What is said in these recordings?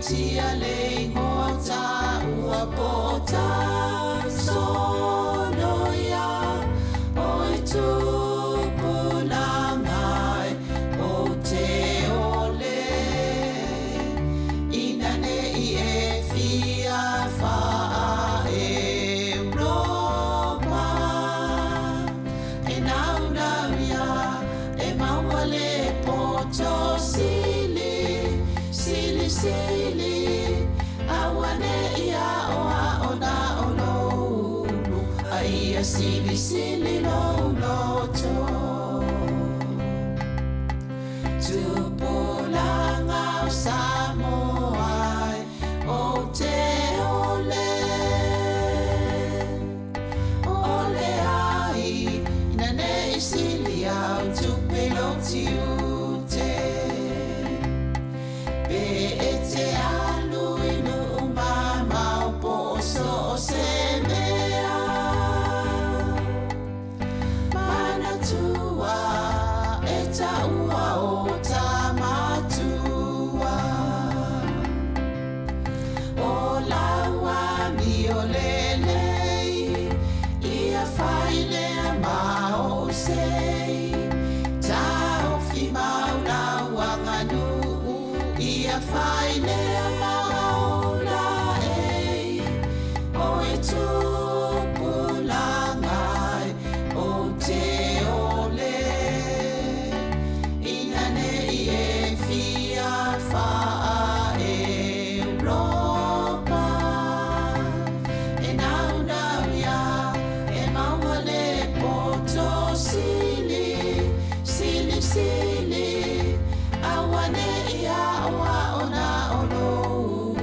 tia le ngota ua pota sono ya oi tupuna ngai o te ole inane I e fia faa Europa e naunauia e mauale poto sili sili sili awane ia oa ona ono aia sili sili no loto tupulanga o Samoa o te ole ole ai inane I sili au tupelo tiute pe e te alu inu umama o poso o se mea mana tua e taua o Tamatua o laua mi o lelei ia whaile ma o sei tau fi mauna wanganu ia whaile mauna ei o e tupulangai o te ole inane I e fia faa Europa e naunauia e mauale poto sili sili sili awane ia oa ona ono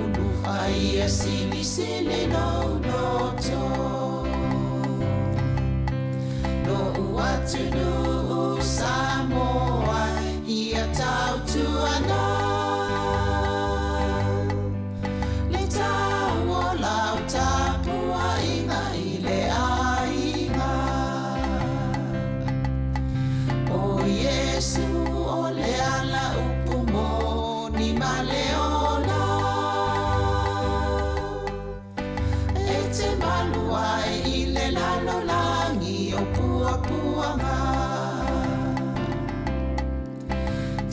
unu aia sili sili no loto no uatunu Samoa ia tautuana le tau o lau tapua inga I le ainga o Yesu o le ala upumo ni maleona e te maluai I le lalo langi o puapuanga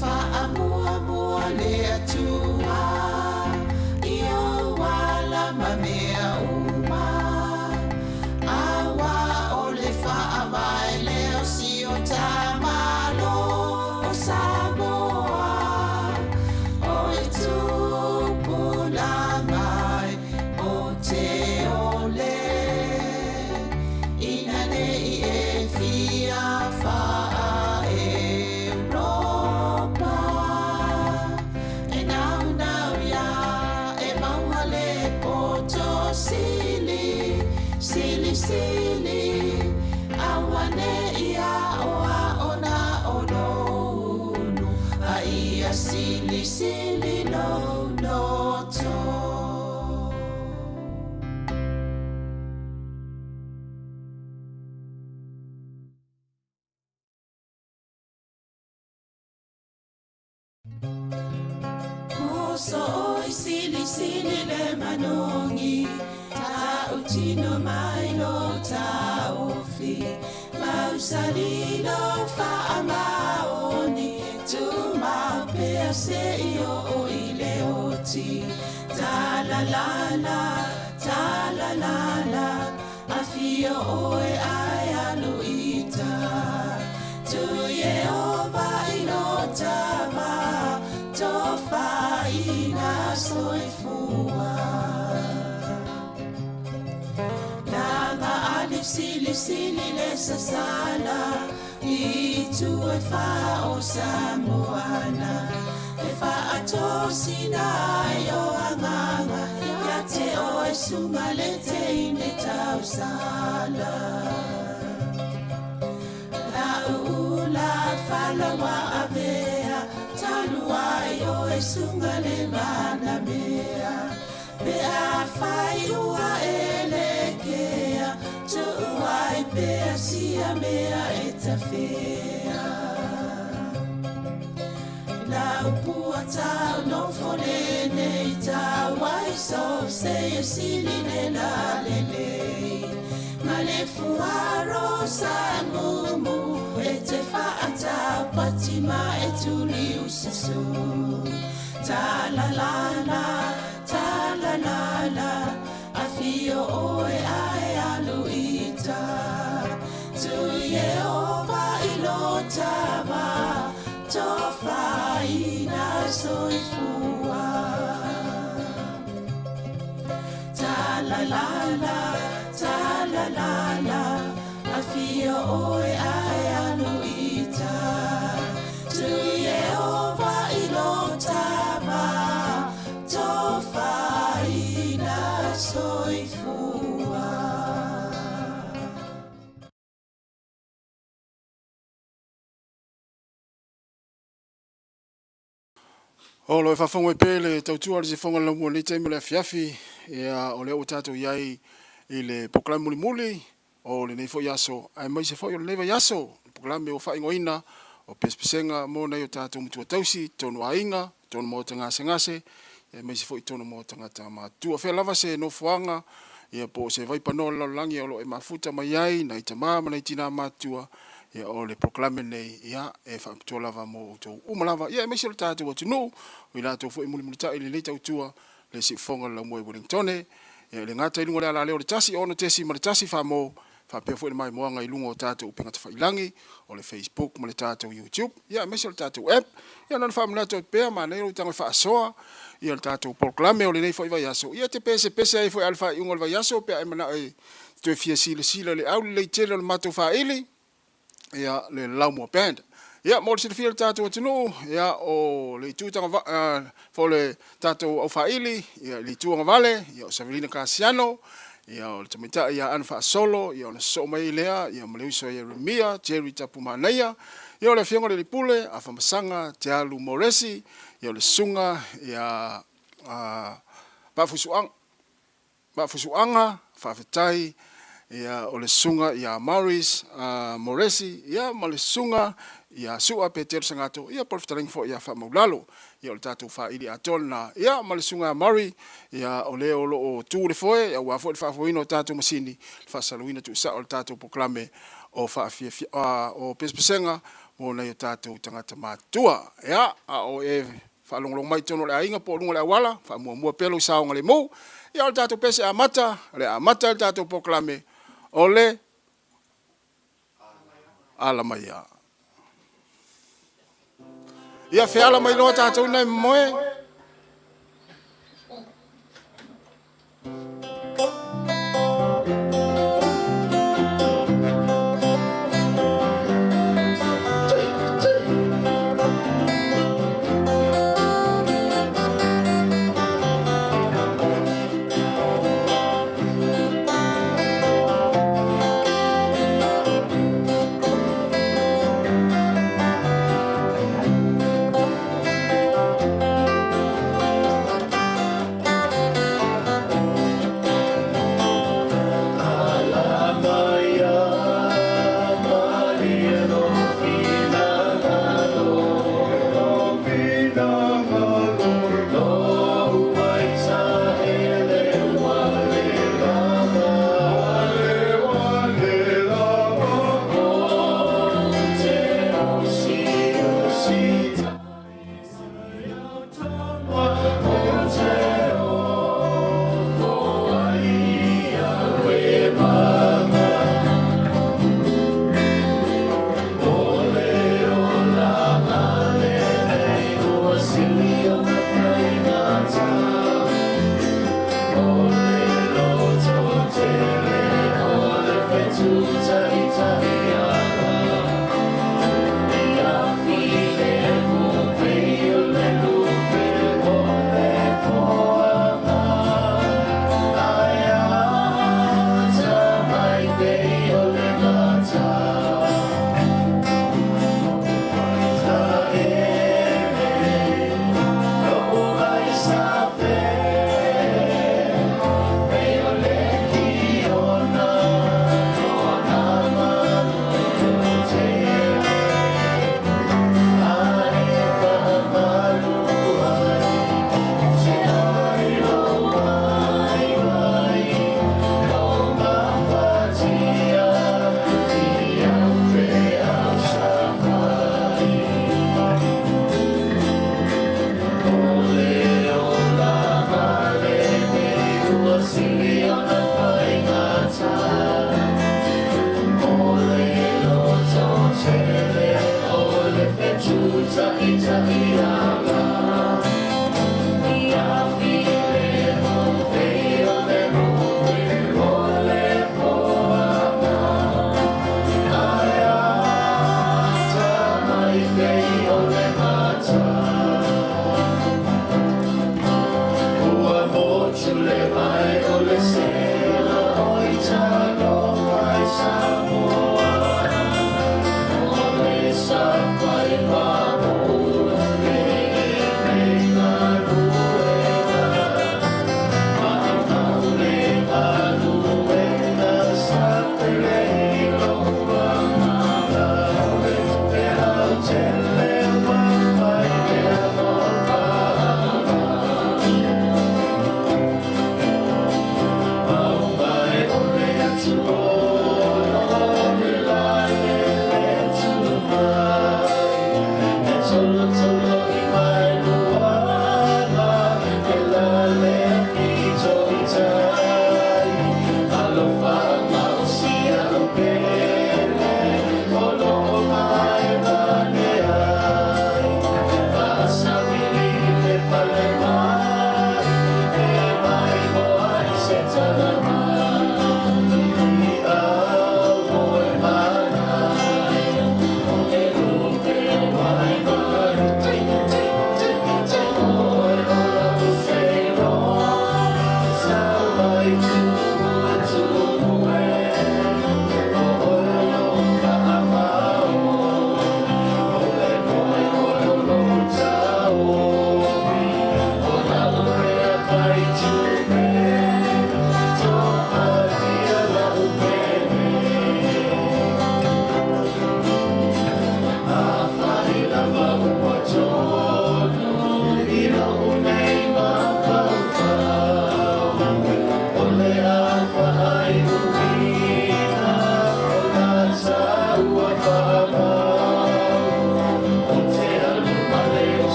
Fa'amua mua le atua Io wala mamea uma Awa o le fa'amai leo si o tamalo o Samoa O e tupulangai o te ole Inane I e fia fa'a Europa e naunauia e mauale poto sili sili sili awane ia oa ona ono unu aia sili sili no loto Moso oi sili sili le manongi Ta utino mai no ta ofi Mausalino fa amaoni Tu mau pea se io o ile oti Ta la la Afio oe ai aluita Tu ye ova ino tama Tofa ina soifua Nanga alif sili sili le sasana I tu e fa o Samoana E fa atosina yo anganga Ya te oe sumalete ine tausala La ula falawa avea Talua yo e sungale mana mea Pea fai ua elekea Tu uai pea sia mea eta fea La tau pua tau no fole nei tau ai so se e sili le la le le. Ma le fuaro sa mumu e te whaata pati ma e tuli usisu. Ta la la la, ta la la la, a fio oe ai aluita. Tu Yehova ilo tava, tofa ina soifua. Ta la la la, ta la la la, a fio oe ai aluita. Tu Yehova ilo tava, tofa ina soifua. O lo fa fongo pele tautua le fonga la mo le teme le fiafi ya o le o tato yai ile program muli muli o le nei fo yaso ai mai se fo yo le neva yaso program o fa ingoina o pespesenga mo na yo tato mutua tausi tonu ainga tonu mo tanga sengase ya mai se fo tonu mo Tagata Mātutua fe lava se no fuanga ya po se vai panola langi o lo e mafuta mai ai na itama na itina matua ya o le proklame nei ya e fa lava mo to umalava ya me sel tatu what no we la to fo imuli mulita ile le tautua le si fonga la mo Wellington ya le ngata ilungo la le o tasi ono tesi ma tasi fa mo fa pe fo mai mo nga ilungo tatu pinga fa ilangi o le Facebook mo le tatu YouTube ya me sel tatu app ya na fa mna to pe ma ne o tanga fa soa ya le tatu proklame o le nei fo iva yaso ya te Pesepesega fo alfa ungo va yaso pe ai mana e to fia sila le au le tele le mato fa ili ya le laumo band ya mo se fia tato tino ya o le tutanga fo le tato o faili ya le tuanga vale ya Savelina Casiano ya o tamita ya anfa solo ya o so mai lea ya mleuso ya Remia Jerry Tapumanaya ya le fionga le pule afa masanga te alu moresi ya le sunga ya bafusuanga fafetai ya ole sunga ya Maurice Moresi ya male sunga ya sua Peter sangato ya porftaring fo ya fa maulalo ya ole tatu fa ili atol na ya male sunga Mari ya ole o tu le foi ya wa fo fa foino tatu masini fa saluina tu sa ole tatu proklame o fa fi o Pesepesega mo na yo tatu Tagata Mātutua ya o e fa long mai tono le ainga po lunga le wala fa mo pelo sa ngale mo ya ole tatu pese amata le tatu proklame ole alamaya ia fe ala mai lo tatou nai moe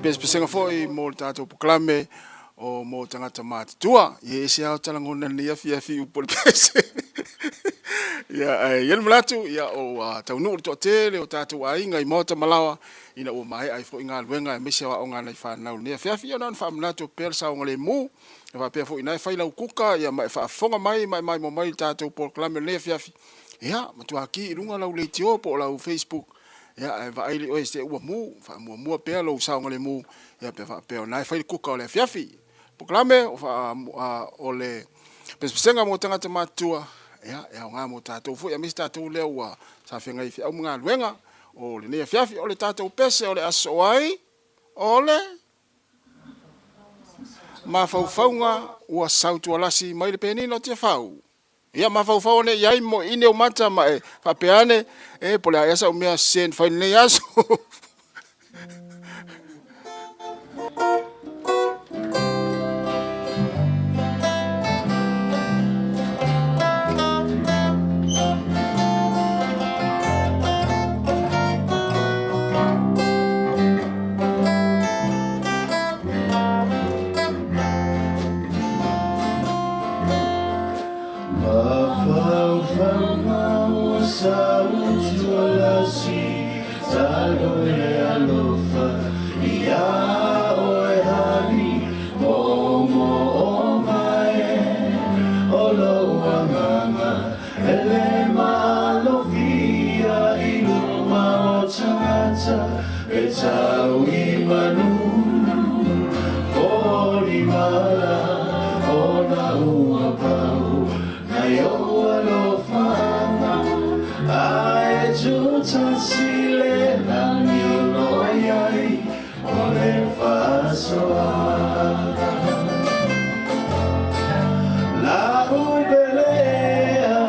Pesepesega foi mo tatou proklame o mo Tagata Mātutua ye se au talangona ni afi upole pese ya yen mlatu ya o taunu to tele o tatou ainga I mota malawa ina o mai ai fo inga luenga me se wa onga na fa na ni afi ona fa mlatu persa o ngale mu va pe fo ina fa ila kuka ya mai fa fonga mai mo mai tatou proklame le afi ya matua ki lunga la le tio po la Facebook ya va ai o este o mu fa mu pe lo sa ngale mu ya pe fa pe na fa kuka o le afi proklame o fa o le Pesepesega mo Tagata Mātutua ya nga mo tatou fo ya mista tatou le wa sa fenga I au mga luenga o le ne afi o le tatou pese o le aso ai o le ma faufaunga ua sautu alasi mai le penino te fau ia ma faufau ne yai mo ine o mata ma fa peane po le asa o mea sen fa ne aso Sauti alasi, talo tau I manu Pori mala o na ua pau Na yo alofana Ae tutasile na milo yai O le fasoa La ubelea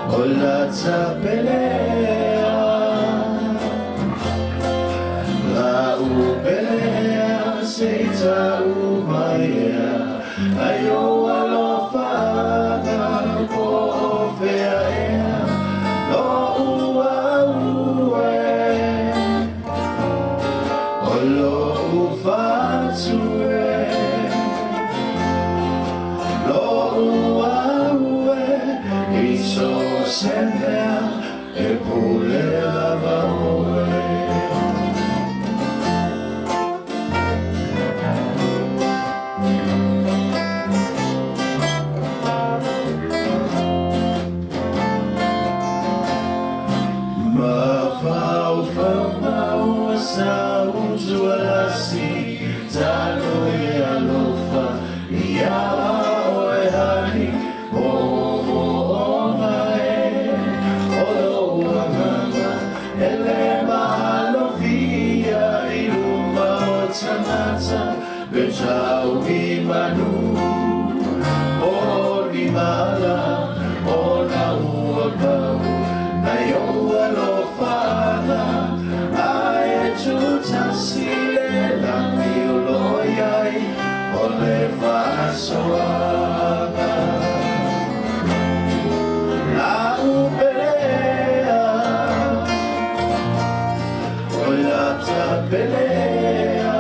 O la tapelea La ubelea seita umaya Ayo alofana ko fea ea No ua ue O lo ufatue Lo ua ue Iso semea e pule lava oe Tau I manu Ori mala O na ua pau Na yo alofana Ae tutasile Na miulo iai O le fasoana Na upelea O la tapelea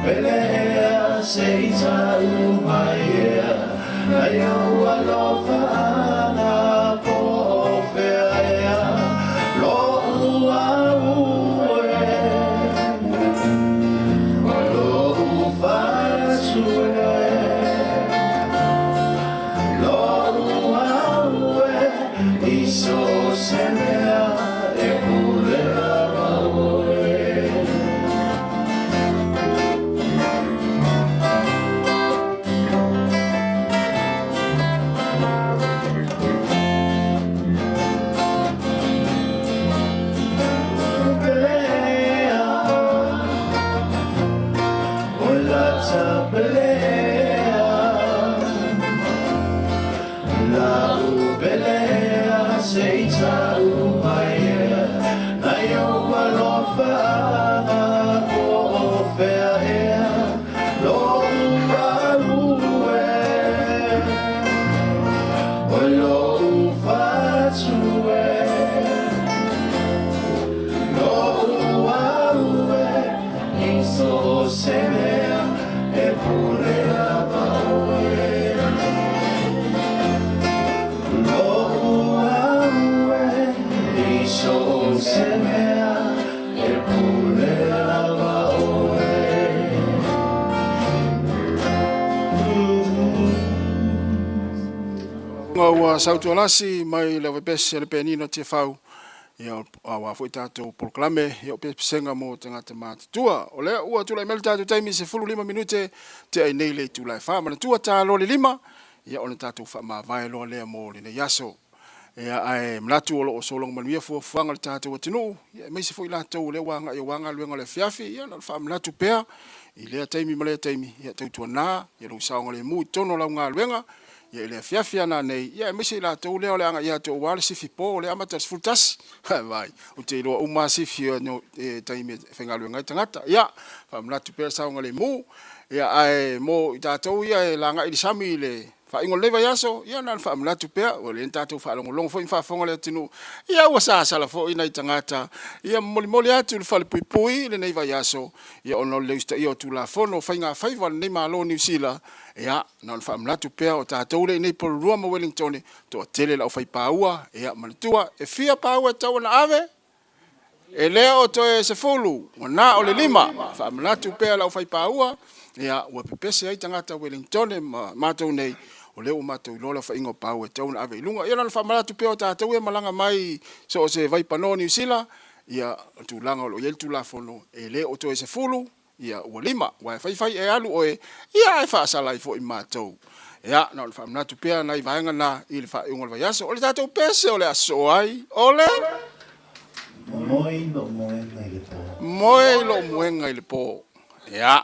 Pelea seita umaya Na yo alofana po fea Lo ua ue Lo ufatue Lo ua ue Iso semea e pulea maoe La ubelea seita umaya Na yo alofana ko fea ea Lo ua ue O lo ufatue Lo ua ue Iso semea e pure lava oe So semea e pule lava oe Ngau sautu alasi mai le wepesi le penino te fau ia awa foi tatou proklame ia Pesepesega mo Tagata Mātutua o le ua tula mele tatou taimi se 5 minute te ai nei le tula fa mana tua ta lo le 5 ia ona tatou fa ma vai lo le mo le yaso ia ai mlatu o lo solong manuia fu fanga le tatou tinu ia mai se foi latou le wanga ia wanga luenga le fiafi ia na fa mlatu pea i le taimi male taimi ia tautua na ia lo saonga le mu tono la nga luenga ia le fiafi ana nei ia mai se latou le ole anga ia to wale sifi po le amata fultas vai o te lo uma sifi no taimi fenga luenga tangata ia fa mlatu pea saonga le mu ia ai mo tatou ia langa i sami le fa ingo leva yaso ia na fa mlatu pea o le tatou fa longo fo fa fonga le tinu ia wa sa sala fo ina tangata ia moli atu le fa le pui le nei va yaso ia ono le sta ia tu la fono fa inga fa va nei malo New Zealand ia na fa mlatu pea o tatou le nei por Roma Wellington to tele la fa paua ia maltua e fia paua tau na ave e leo to e se fulu na o le 5 fa mlatu pea la fa paua Ia ua pepese ai tangata Wellington mātou nei o leo mātou lola fa ingo pau e tauna ave ilunga. Ia nana whamaratu peo tātou e malanga mai so o se vai pano New Zealand. Ia tūlanga o lo iel tūlafono e le o to e se fulu. Ia ua lima. Wa e whai e alu o e ia e whaasala i fo i mātou. Ia na o le whamaratu peo na i vaenga na i le wha ingo le vai aso. O le tātou pese o le aso ai. O le? Moi lo moenga i le po. Moi lo moenga i le po. Ia.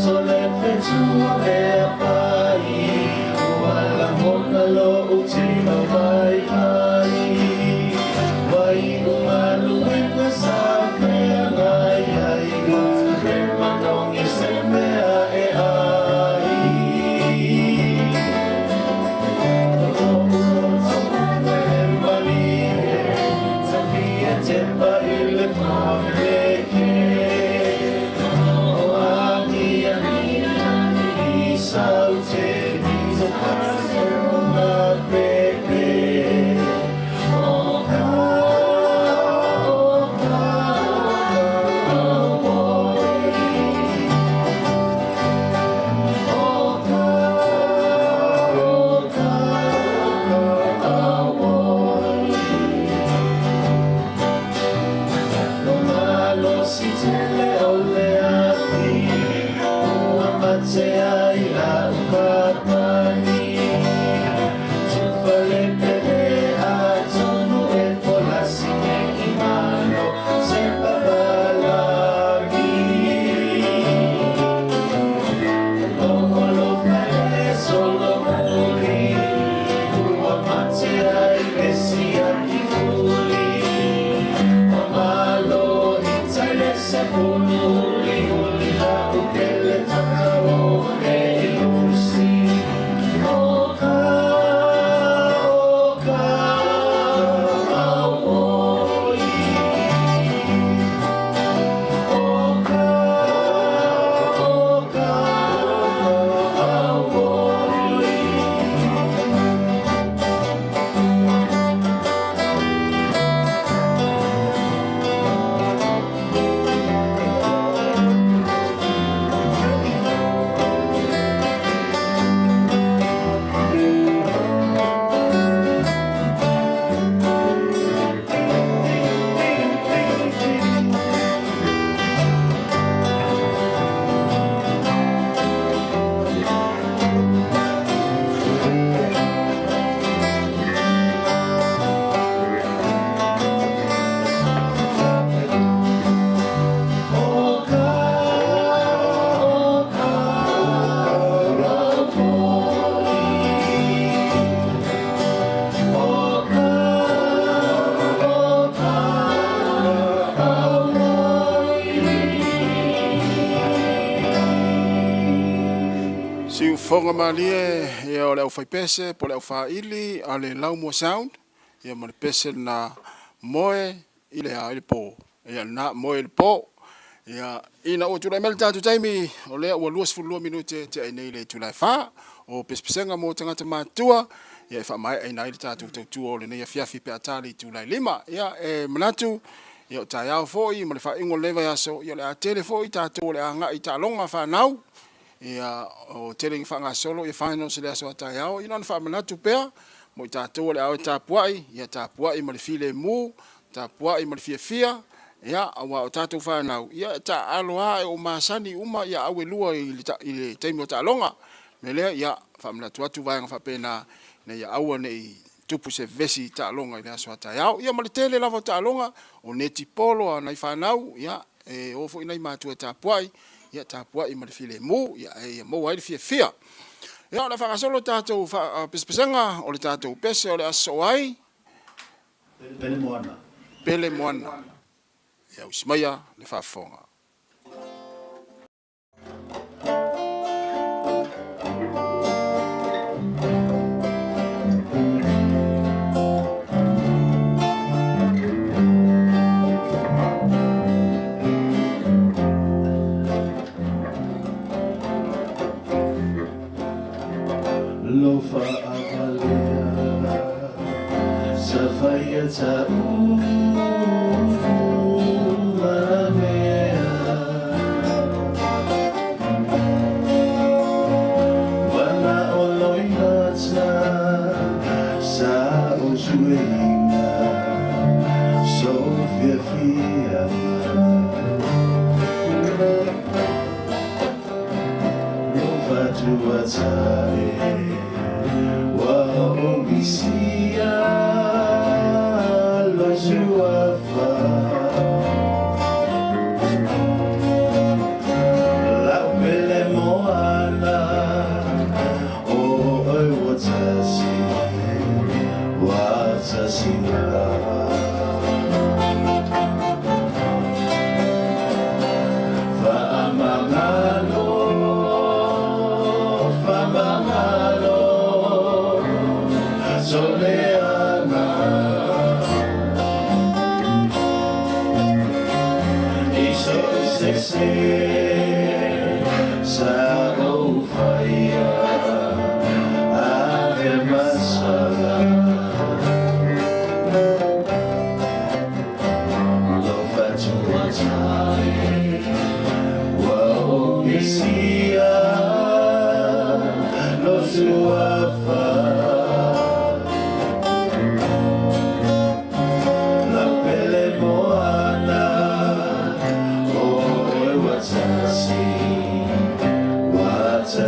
Sole fonga malie ia o le au faipese po le au faili a le Laumo Sound ia mo le pese na moe ile a ile po ia na moe le po ia ina o tula mel tatu taimi o le o luas fulu minute te ai nei le tula fa o Pesepesega mo Tagata Mātutua ia fa mai ai nei tatu tu o le nei fiafi pe atali tula lima ia manatu ia o tai au foi mo le fa ingo leva ia so ia le a telefoi tatu le anga i talonga fa nau ia o telling fa nga solo ia final se le so tai au ina fa manatu pe mo tatu le au tapuai ia tapuai mo le file mu tapuai mo le fia ia awa o tatu fa nau ia ta aloa o masani uma ia awe lua i le taimo ta longa mele ia fa manatu atu vai fa pena ne ia awa nei tupu se vesi ta longa ia so ta ia ia male tele lava ta longa o neti polo na fa nau ia o fo ina matu ta puai ia ta puai male file mu ia mo wai fia ia na fa solo tatu fa Pesepesega o le tatu pese o le aso ai pele moana ia usmaya le fa fonga Lofa avalea Safaya ta'u maramea Wana oloinata Sa usueina Sofia fiama Lofa tuatae Omisia lo suafa la pele moana o oi watasi lava fa amangalo Soleana Iso se sa ofaya ave masala lo faccio atare wa omisia lo suafa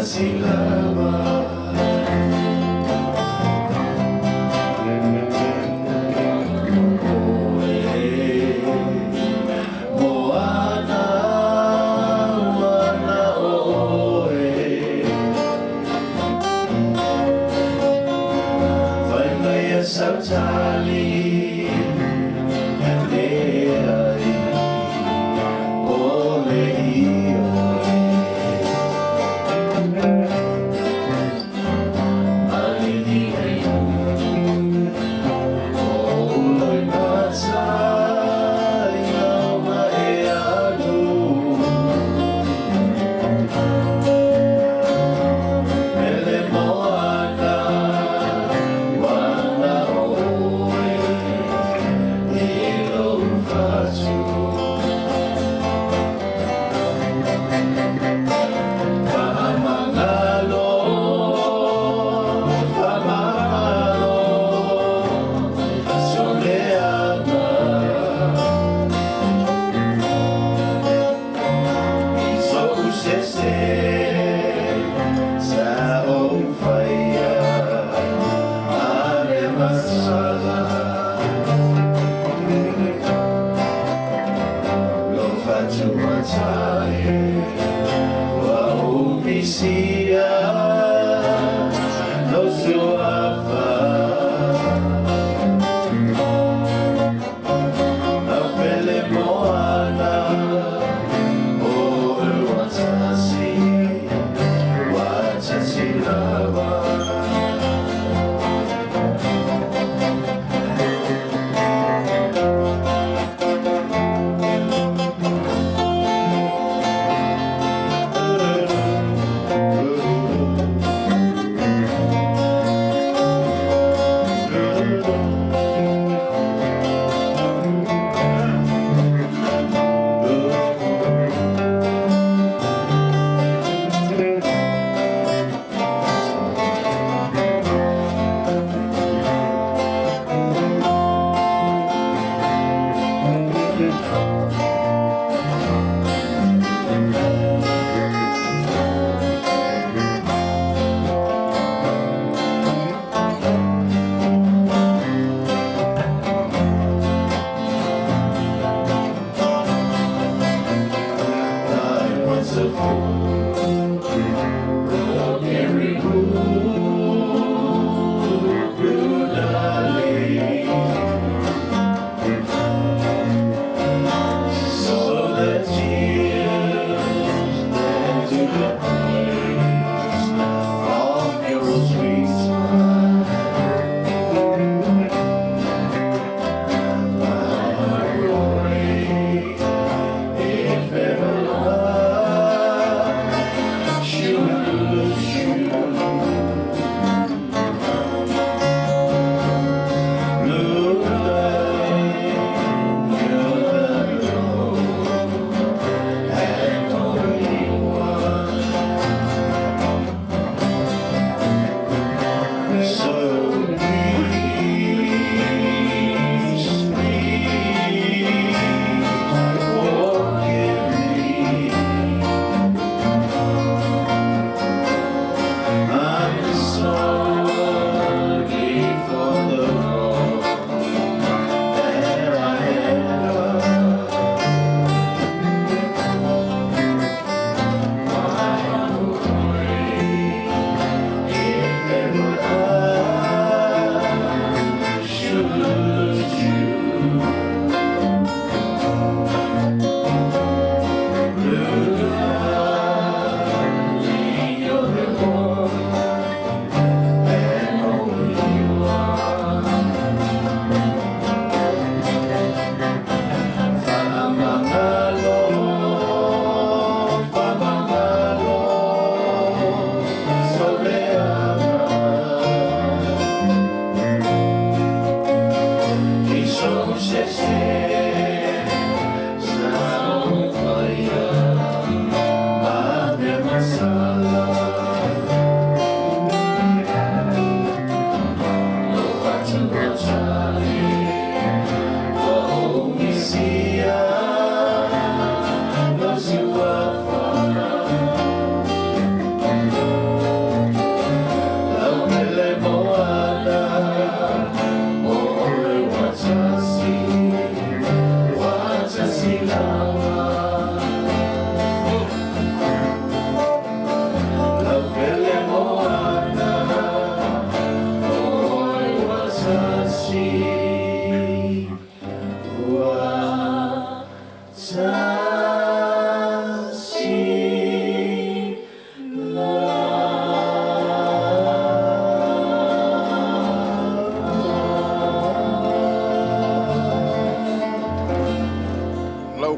Silava Moana Moana oe Vai mai a sautali Leai Ole see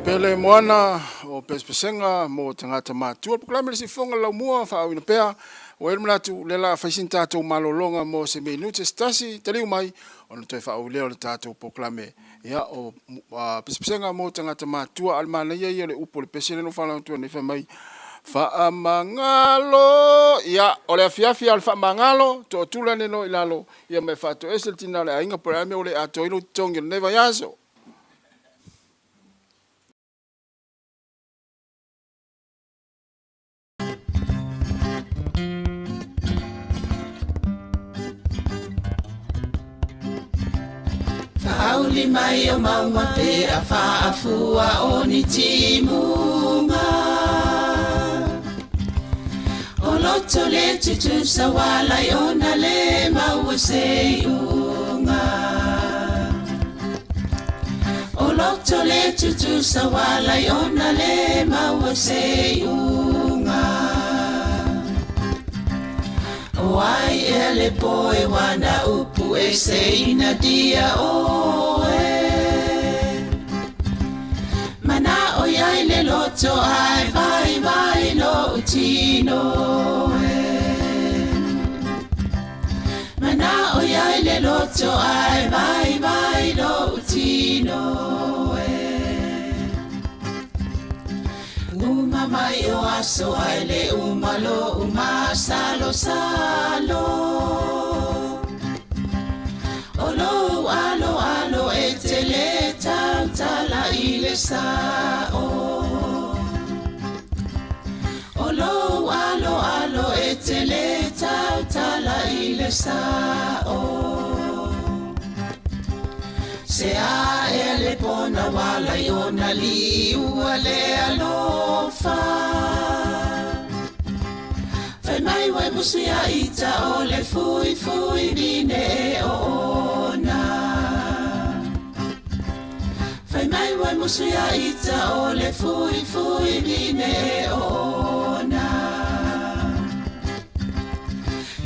Pele moana o Pesepesega mo Tagata Mātutua proklame si fonga lau mua fa awina pea o elmatu lela faisin tatou malolonga mo se minute stasi taliu mai ona toi fa awile o le tatou proklame ya o Pesepesega mo Tagata Mātutua almana ia le upo le pesele no fala tu ne fa mai fa mangalo ya o le afiafi al fa mangalo to tula ne no ilalo ia me fa to esel tinale ainga prame o le ato ilo tongi neva yaso. Auli mai o maunga pe a whaafua o ni timunga O loto le tutu sawala o na le maua se unga O loto le tutu sawala o na le maua se unga Wai ele poe wana upu e se ina dia oe Mana o yai le loto ai vai vai lo utino e Mana o yai le loto ai vai vai lo utino e Mai o aso ai le umalo salo salo Olo alo alo etele tala ile sao Olo alo alo etele tau tala ile sao Se a ele pona wala yona liua le alofa Fai mai wai musia ita ole fui fui dine e ona Fai mai wai musia ita ole fui fui dine e ona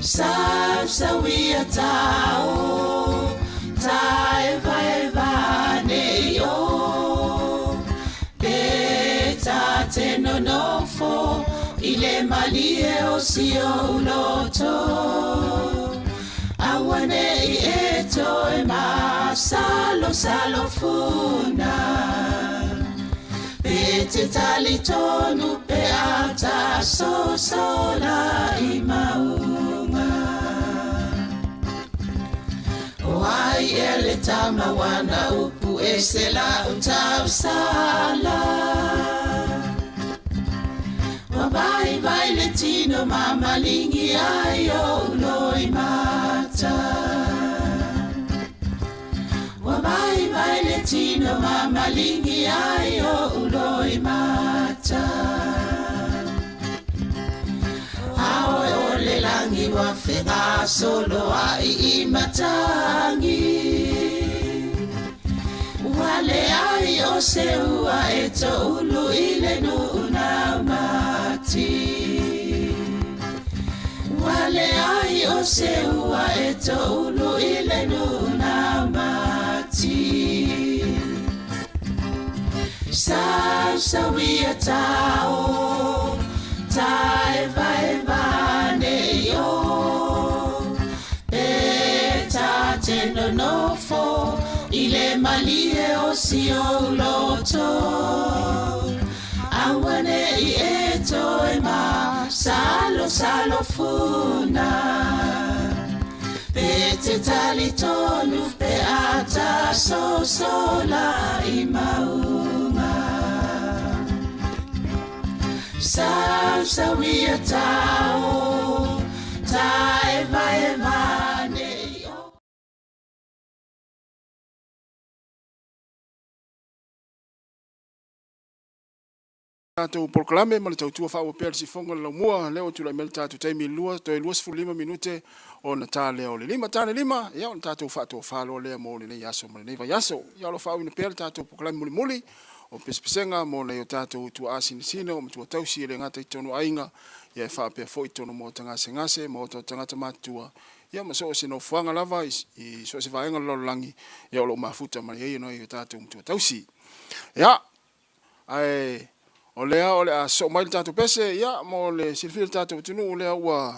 Sa wia tau Tai vai vane yo Peta te no nofo Ile malie o sio uloto Awane I eto e ma salo funa Pete tali tonu pe ata so sola I maunga Wai ele tama wana upu esela utau sala Wabai vai le tino mama lingi ayo loi mata Wabai vai le tino mama lingi ayo loi mata Ole langi wa fega solo ai matangi Wale ai o se ua eto ulu ile nuna mati Wale ai o se ua eto ulu ile nuna mati Sa wia tau Tai vai vane yo Peta te no nofo Ile malie o sio loto Awane I eto e ma Salo funa Pete tali tonu pe ata so sola I mauma Sa wia tau Tai vai vane yo Tātou proklame ma le tautua whaua si fonga la mua leo tula mele tātou taimi lua toi 25 minute o na tā leo le lima tāne lima ia o na tātou whātua whālo lea mo le nei yaso ma le nei vai yaso ia lo whāua ina pēle tātou proklame muli muli o Pesepesega mo le o tātou tua asinisina o matua tausi le ngata I tono ainga ia e whāpea fo I tono mo ngase mo to Tagata Mātutua ia ma so se no fuanga lava I so se vaenga lololangi ia o lo mafuta ma ia no I o tātou matua tausi ia ai o lea o le a so mai tātou pese ia mo le silfil tātou tunu o lea ua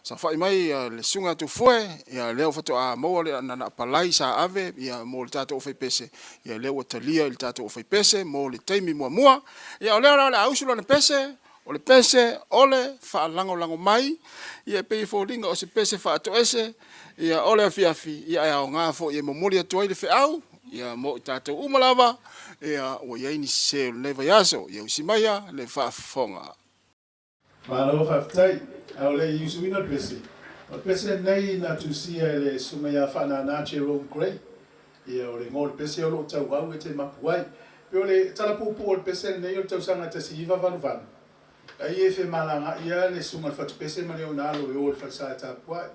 sa whai mai le sunga tu fue ia leo whato a maua le na palai sa ave ia mo le tātou o whai pese ia leo o talia I le tātou o whai pese mo le taimi mua ia o lea o le ausula na pese o le pese ole wha lango mai ia pei fōringa o se pese wha ato ese ia ole a fiafi ia o ngā fo ia momoli atua I le whiau ia mo I tātou umalawa ia o iai ni se le vai aso ia usimaya le whaafonga Malo whaftai, au le yusu ina pese. O pese nei na tusia le sumaya whana nache Rome Grey. Ia o le ngol pese o lo tau au e te mapuai. Pe o le talapupu o le pese nei o tau sanga te si iwa vanu vanu. A ie fe malanga ia le sunga whatu pese mani o nalo e o le whatsa e tapuai.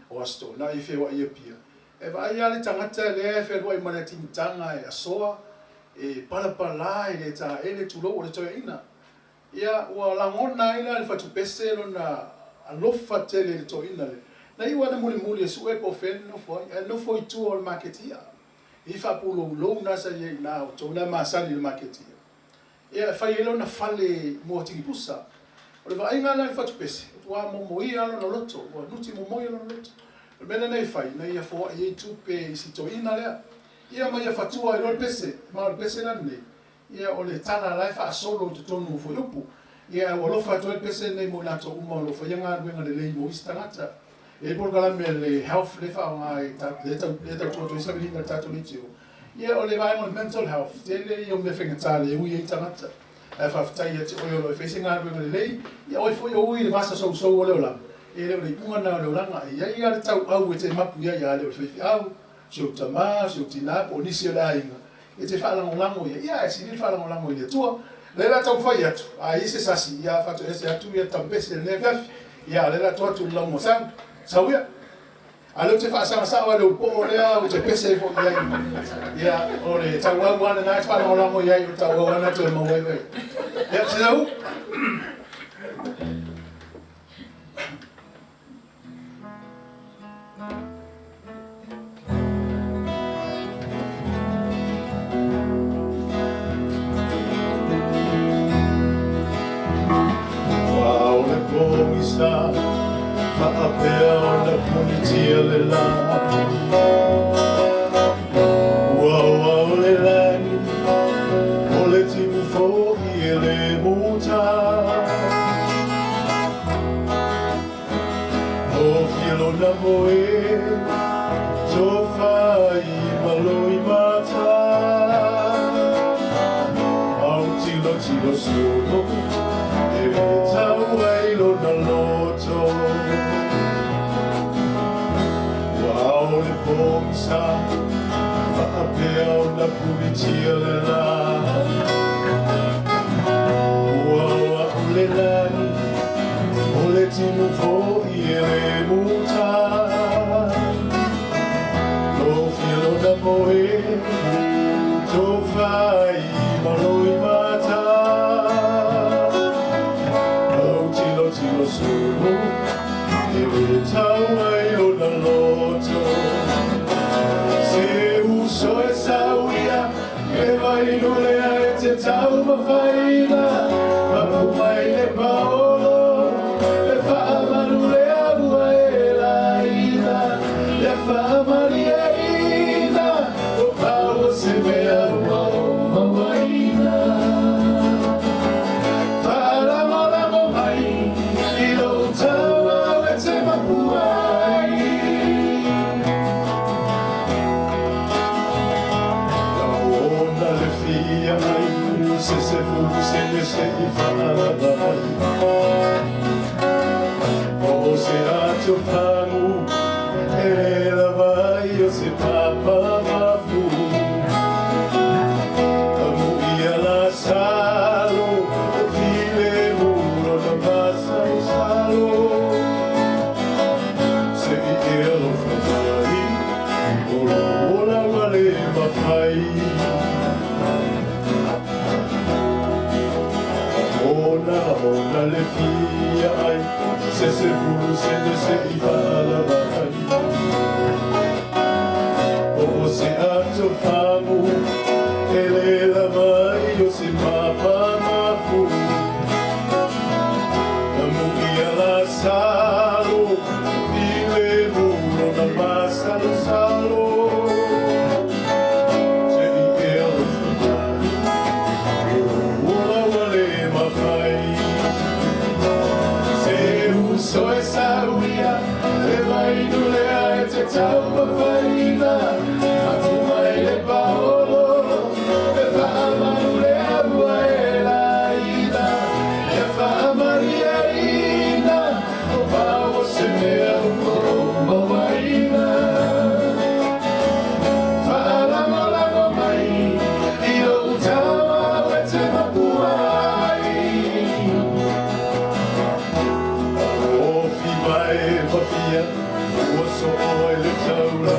O asto, na I fe wa ia pia. E va ia le tangata le e fe rua I mana tintanga e asoa. E palapala e le ta e le tulo o le toia ina. Ia ua langona ina le whatu pese lo na alofa tele le toia ina le. Na iwa na muli e su e po fen no foi. E no foi tu o le marketia. I whapulo lo nasa ye na o tona masani le marketia. Ia whai elo na fale mua tingipusa. O le vainga na le whatu pese. Ua momoi alo na loto. Ua nuti momoi alo na loto. Mena nei fai. Na ia fo ye tupe I si toia ina lea. Ia mai fatua I lo pese, ma lo pese na nei. Ia o le tana lai fa solo te tonu fo yopu. Ia o lo fatua pese nei mo na to uma lo fa yanga wenga le lei mo istangata. E por gala me le health le fa nga e ta to to sabi na tato ni tio. Ia o le vai mo mental health. Te le o me whenga tāle e ui e tangata. E whawhitai e te oi o whese ngā rui ngā lei. Ia oi fwoi o ui le vasa sou sou o leo langa. E leo le unga nā leo langa. Ia i ale tau au e te mapu ia ia leo whewhi au. Siu tamā, siu tina, o nisi o le ainga. E te whaalango lango ia. Ia e sini whaalango lango i le tua. Le la tau whai atu. A ise sasi. Ia whatu ese atu ia tampese le nevefi. Ia le la tua tu lau mo sang. Sauia. Alo te whaasanga sawa leo po o lea o te pese fo iai. Ia o le tau au wana nai whaalango lango iai o tau au wana tu e mawaiwai. Ia te nau? Wow, le pomista. Whaapea o na punitia le la. Ua o le lani, o le timu fohi e le muta. O fielo na moe, tō whai maloi mata. Au tilo solo, e tau eilo na loto. Le pomsa, whaapea o na punitia le la. Ua o le lani, o le tinu fo'i e le muta. Lo fielo na moe, tō whai maloi mata. Au tilo solo, e tau ai o na loto. So e sauia, e vai nulea e te tau mawhaina. Mapu mai le paolo, e whaamanulea ua e la ina. E whaamari e ina, o pao se mea ua o mawaina. Whaaramalamo mai, I lo taua e te mapu ai. Se fu se I whaara o se ato whangu e la vai o se papa mafu amu ia la salo o file muro na pasa o salo se I elo whamai o lo ola wale mawhai. Ona le fia ai, se fu se I whala vai. O se ato whangu, e le la mai o se papa mafu. Amu ia la salo, I le muro na masa lo salo. Se I elo whamai, o ola wale mawhai. So e sauia, e vai nulea e te tau mawhaina. Aku mai le paolo, e whaamanulea ua e la ina. E whaamari e ina, o pao se mea ua mawaina. Whaalango mai, I o tawa e te mapu ai. Wafia, o so oi le taura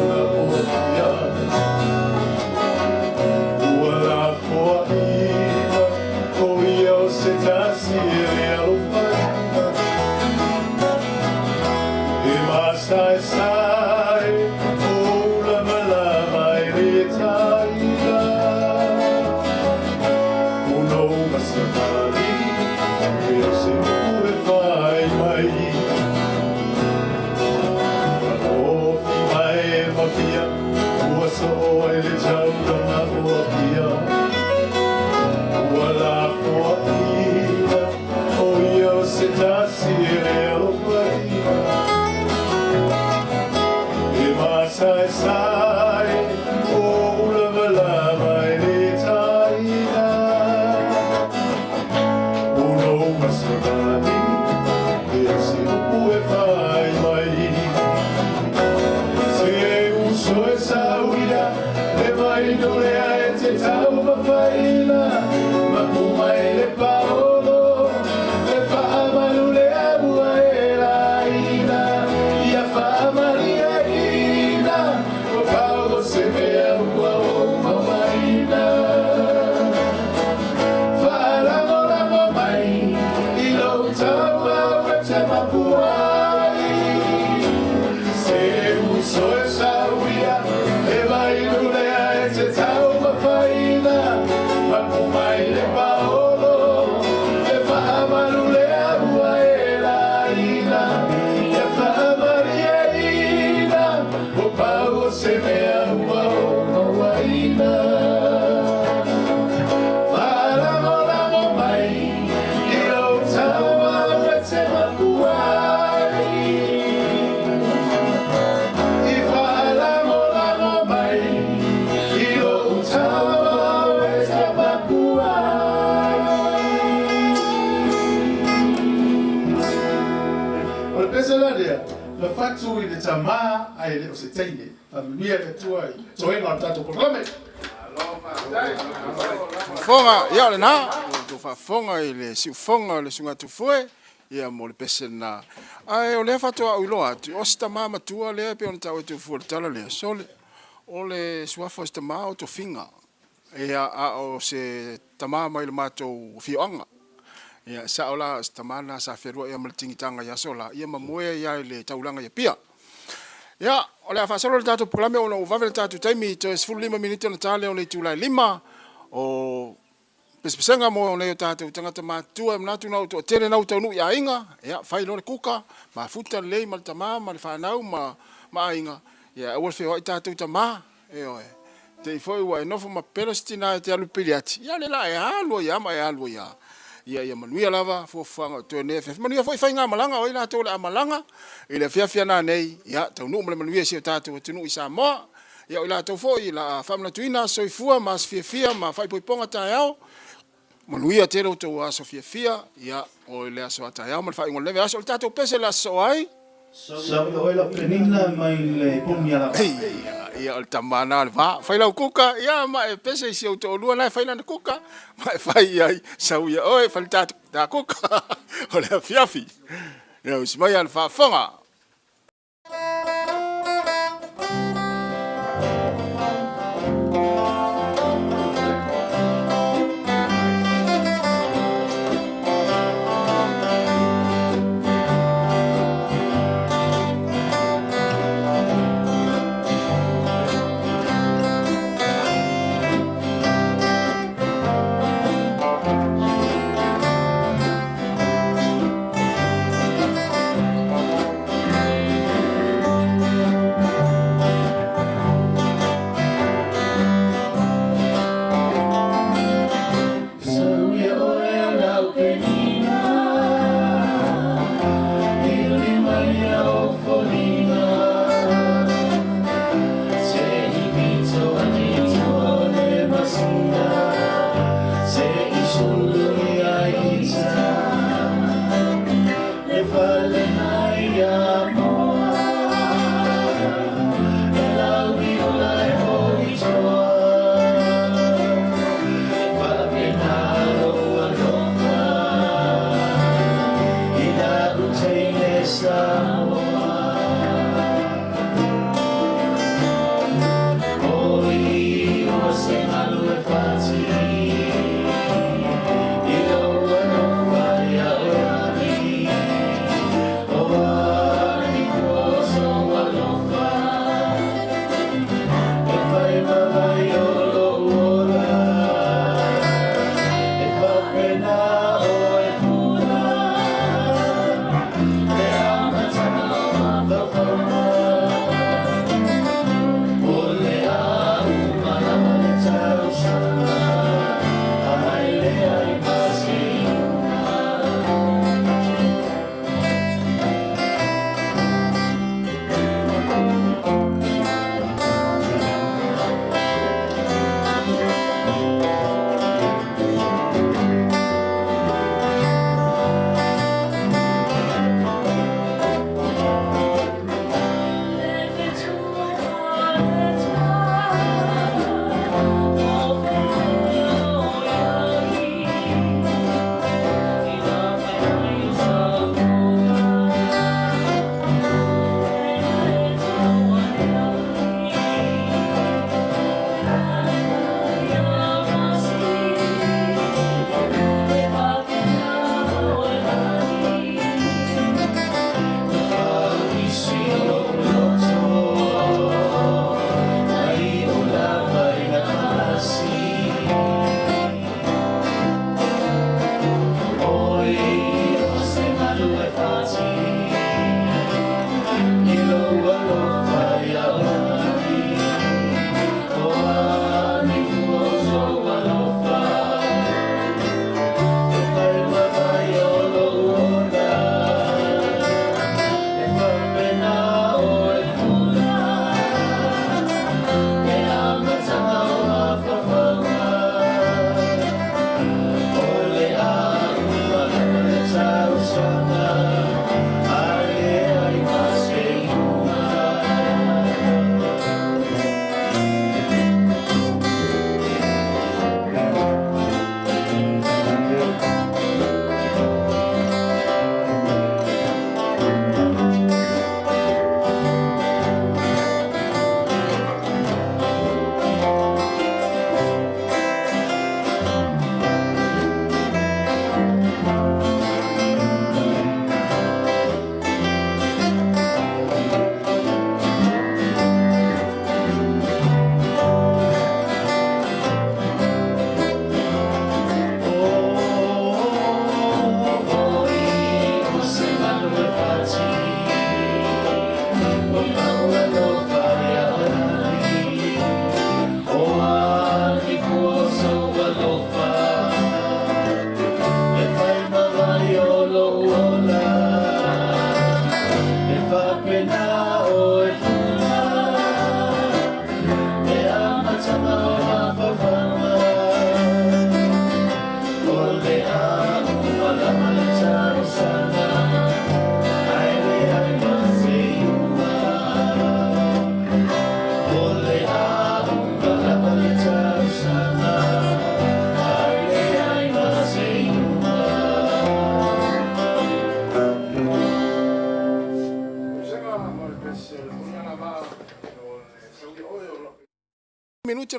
Le fatu i le tama ai le o se teine, familia le tua i toenga o tato programe. Fonga, ia le na, tu fa fonga i le siu fonga le sunga tu fue, ia mo le pesena. Ai o le fatu a ulo atu, o sta mama tua le pe on tau tu fu tala le sole. O le suafo sta ma o to finga. Ia a o se tamama i le mato fionga. Ia sa ola sta mana sa ferua ia maltingitanga ia sola, ia mamoe ia le taulanga ia pia. Ia, o le afasolo le tatu programe o na uvave le tatu taimi to 15 minute na tale o le tulai 5 o Pesepesega mo le tatu Tagata Mātutua mnatu na to tele na utau ia inga, ia fai lo le kuka, ma futa le mal tama ma le fanau ma inga. Ia o fe o tatu tama, e te foi wa no fo ma pelostina te alu piliati. Ia le la ia lo ia ma ia lo ia. Ia manuia lava fo fanga to ne fe manuia foi fainga malanga o ila to le malanga ile fia na nei ia tau no manuia si tatu tunu i Samoa ia ila to foi la famna tuina soifua mas fia ma fai poiponga taao manuia te to aso fia ia o ile aso taao ma fai ngole aso tatu pese la so ai Sa o la penina mai le pomia la. Ia o tamana va fai la kuka ia ma e pese si o to lua na fai la kuka ma fai ai sau ia oi fai ta kuka o le fiafi ia si mai al fa fonga.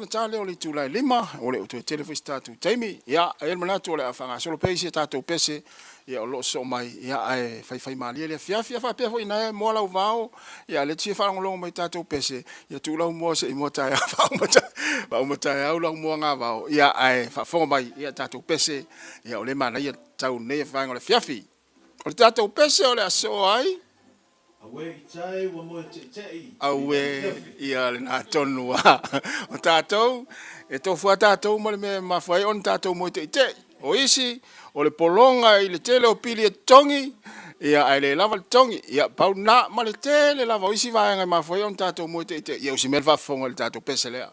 tale o le tulai lima o le utu telefoni statu taimi ia e manatu o le afanga solo peisi tatou pese ia o lo so mai ia ai fai mali le fiafia fa pe foi na mo la vao ia le tia fa ngolo mai tatou pese ia tu la mo se mo ta fa mo ta au la mo nga vao ia ai fa fo mai ia tatou pese ia o le mana ia tau ne fa ngolo fiafi o tatou pese o le aso ai awe ia le na tonu o tatou e to fu tatou mo le ma foi on tatou mo te o isi o le polonga i le tele o pili e tongi ia ai le lava tongi ia pau na ma le tele lava o isi vai ngai ma foi on tatou mo te ia o si mel va fonga le tatou pese lea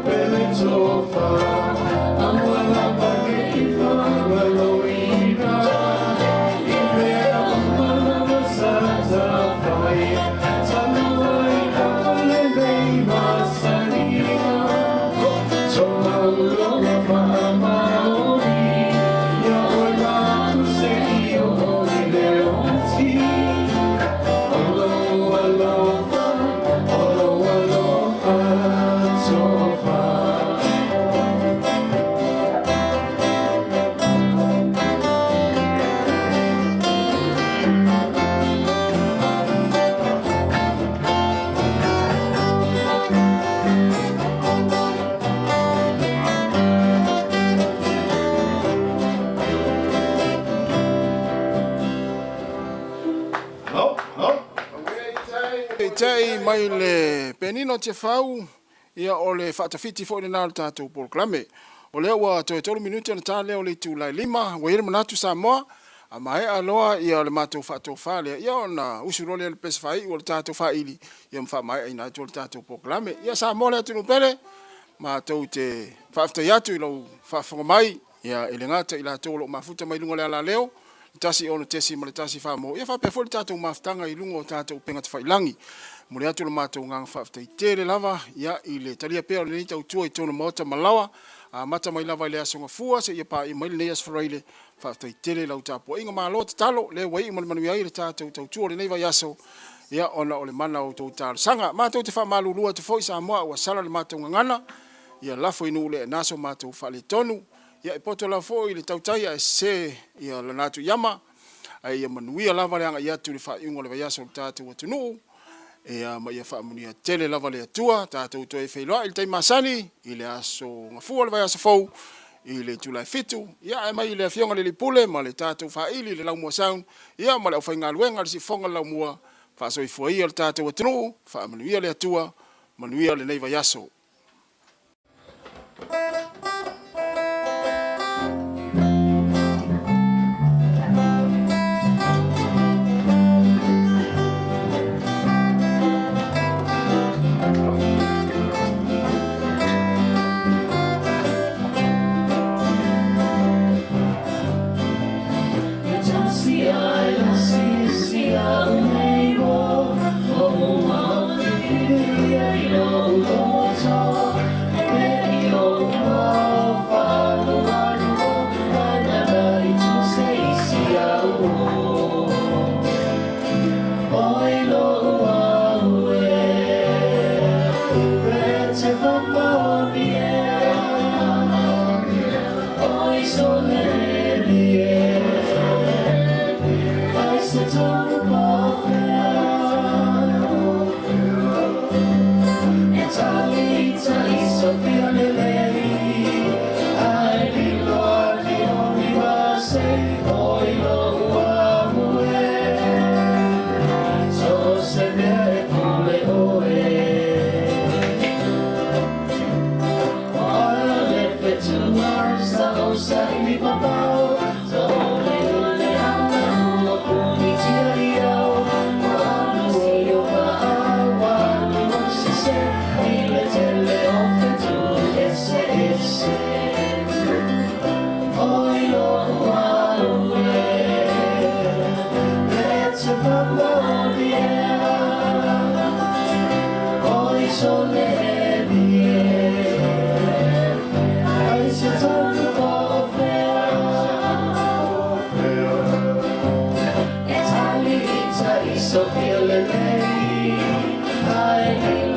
Pele tei mai le penino te fau ia o le whaatawhiti fo i nā le tātou proklame. O lea ua toe 3 minuti na tā leo le tūlai 5, wa ire manatu Samoa, a mai aloa ia le mātou whātou whālea, ia o na usurole le pesefai o le tātou whaili, ia mwha mai aina atu o le tātou proklame. Ia Samoa le atu nupele, mātou te whaaftai atu i lau whaafonga mai, ia ele ngata i la tō lo mafuta mai lunga le ala leo, tasi ono tesi ma le tasi whaamo. Ia whapea fo le tātou maftanga i lunga o tātou pengata whailangi. Mure atu le mātou ngang whaaftai tere lava, ia i le talia pēr le nita utua i tōna maota malawa, mata mai lava i le asonga fua, se ia pā i maile nei asfaraile, whaaftai tere lau tāpua. Inga maa loa te talo, le wai i malimanu ai le tātou tautua le neiva yaso, ia ona o le mana o tau tālo. Sanga, mātou te wha malulua te fo i Samoa, ua sala le mātou ngangana, ia lafo inu le naso mātou wha le tonu, ia i poto la fo i le tautai a se ia la natu yama, ai ia manuia lava le anga i atu le wha iungo le vaiaso le tātou atunu, ia ma ia wha amunia tele lava le atua, tātou toi whailoa i le tai masani, i le aso ngafua le vaiaso fau, i le tulai fitu, ia e mai i le fionga le lipule, ma le tātou wha ili le laumua saun, ia ma le au whainga luenga le si fonga laumua, wha soi fua ia le tātou atunu, wha amunia le atua, manuia le nei vaiaso. So feel it, I